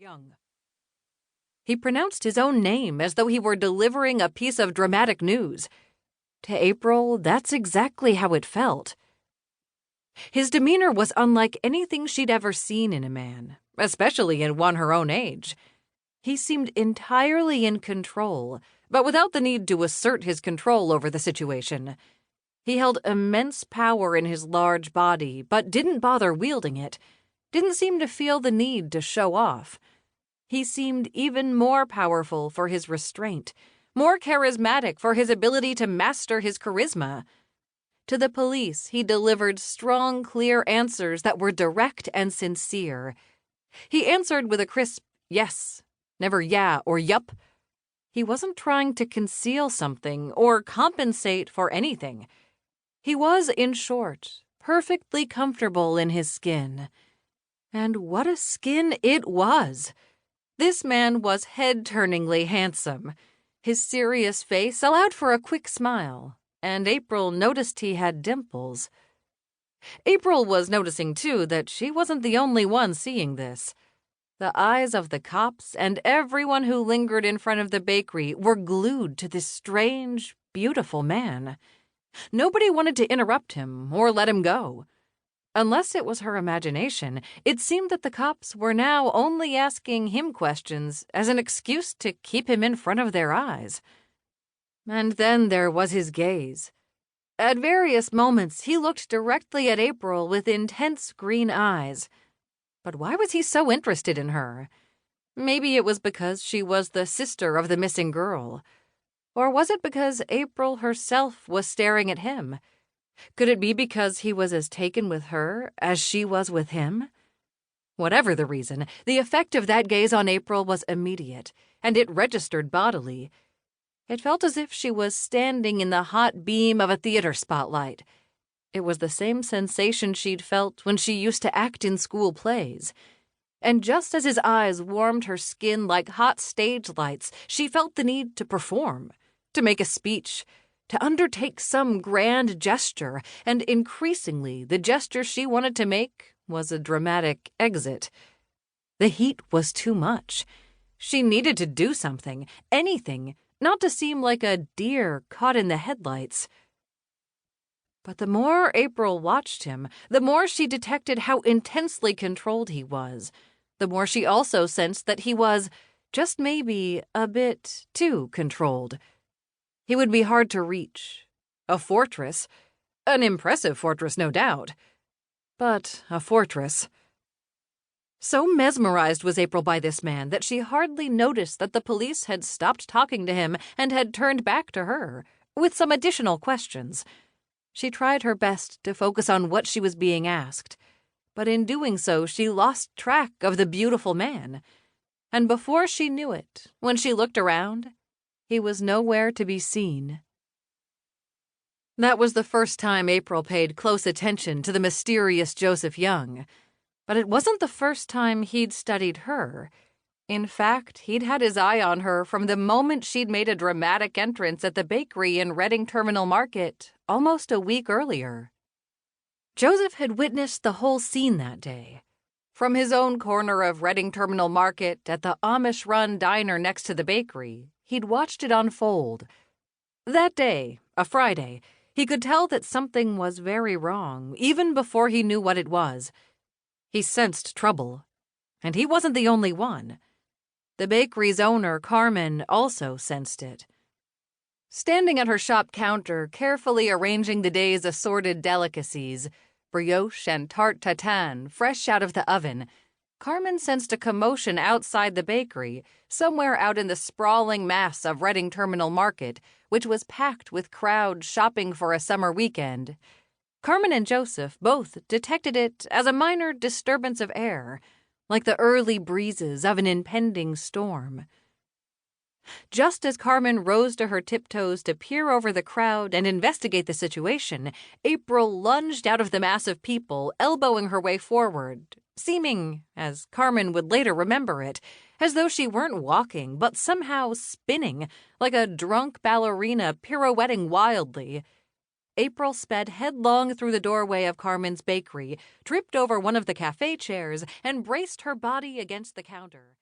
Young. He pronounced his own name as though he were delivering a piece of dramatic news. To April, that's exactly how it felt. His demeanor was unlike anything she'd ever seen in a man, especially in one her own age. He seemed entirely in control, but without the need to assert his control over the situation. He held immense power in his large body, but didn't bother wielding it, didn't seem to feel the need to show off. He seemed even more powerful for his restraint, more charismatic for his ability to master his charisma. To the police, he delivered strong, clear answers that were direct and sincere. He answered with a crisp yes, never yeah or yup. He wasn't trying to conceal something or compensate for anything. He was, in short, perfectly comfortable in his skin. And what a skin it was! This man was head-turningly handsome. His serious face allowed for a quick smile, and April noticed he had dimples. April was noticing, too, that she wasn't the only one seeing this. The eyes of the cops and everyone who lingered in front of the bakery were glued to this strange, beautiful man. Nobody wanted to interrupt him or let him go. Unless it was her imagination, it seemed that the cops were now only asking him questions as an excuse to keep him in front of their eyes. And then there was his gaze. At various moments, he looked directly at April with intense green eyes. But why was he so interested in her? Maybe it was because she was the sister of the missing girl. Or was it because April herself was staring at him? Could it be because he was as taken with her as she was with him? Whatever the reason, the effect of that gaze on April was immediate, and it registered bodily. It felt as if she was standing in the hot beam of a theater spotlight. It was the same sensation she'd felt when she used to act in school plays. And just as his eyes warmed her skin like hot stage lights, she felt the need to perform, to make a speech, to undertake some grand gesture, and increasingly the gesture she wanted to make was a dramatic exit. The heat was too much. She needed to do something, anything, not to seem like a deer caught in the headlights. But the more April watched him, the more she detected how intensely controlled he was. The more she also sensed that he was, just maybe, a bit too controlled. He would be hard to reach. A fortress. An impressive fortress, no doubt. But a fortress. So mesmerized was April by this man that she hardly noticed that the police had stopped talking to him and had turned back to her, with some additional questions. She tried her best to focus on what she was being asked, but in doing so she lost track of the beautiful man. And before she knew it, when she looked around, he was nowhere to be seen. That was the first time April paid close attention to the mysterious Joseph Young. But it wasn't the first time he'd studied her. In fact, he'd had his eye on her from the moment she'd made a dramatic entrance at the bakery in Reading Terminal Market almost a week earlier. Joseph had witnessed the whole scene that day. From his own corner of Reading Terminal Market at the Amish-run diner next to the bakery, he'd watched it unfold. That day, a Friday, he could tell that something was very wrong, even before he knew what it was. He sensed trouble, and he wasn't the only one. The bakery's owner, Carmen, also sensed it. Standing at her shop counter, carefully arranging the day's assorted delicacies, brioche and tarte tatin, fresh out of the oven, Carmen sensed a commotion outside the bakery, somewhere out in the sprawling mass of Reading Terminal Market, which was packed with crowds shopping for a summer weekend. Carmen and Joseph both detected it as a minor disturbance of air, like the early breezes of an impending storm. Just as Carmen rose to her tiptoes to peer over the crowd and investigate the situation, April lunged out of the mass of people, elbowing her way forward, seeming, as Carmen would later remember it, as though she weren't walking, but somehow spinning, like a drunk ballerina pirouetting wildly. April sped headlong through the doorway of Carmen's bakery, tripped over one of the cafe chairs, and braced her body against the counter.